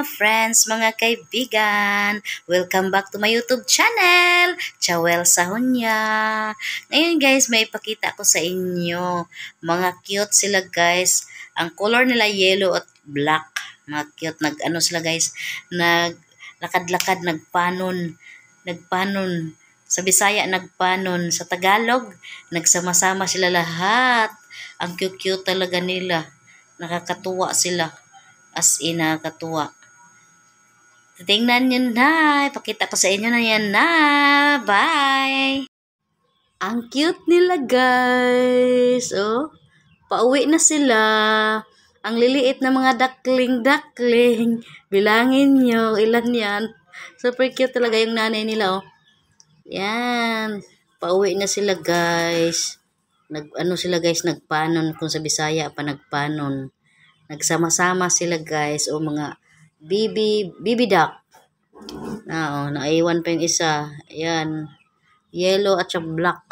mga friends, mga kaibigan. Welcome back to my YouTube channel, Chawel Sahonya. Ngayon guys, may ipakita ko sa inyo. Mga cute sila guys. Ang color nila yellow at black. Mga cute. Nag-ano sila guys, naglakad-lakad, nagpanon. Sa Bisaya, nagpanon. Sa Tagalog, nagsama-sama sila lahat. Ang cute-cute talaga nila. Nakakatuwa sila. As in, nakakatuwa. Tingnan nyo na. Ipakita ko sa inyo na yan na. Bye! Ang cute nila, guys. Oh, pauwi na sila. Ang liliit na mga duckling. Bilangin nyo. Ilan yan? Super cute talaga yung nanay nila, oh. Yan. Pauwi na sila, guys. Sila, guys, nagpanon. Kung sa Bisaya pa, nagpanon. Nagsama-sama sila guys o mga baby duck. Naiwan pa yung isa. Ayan. Yellow at saka black.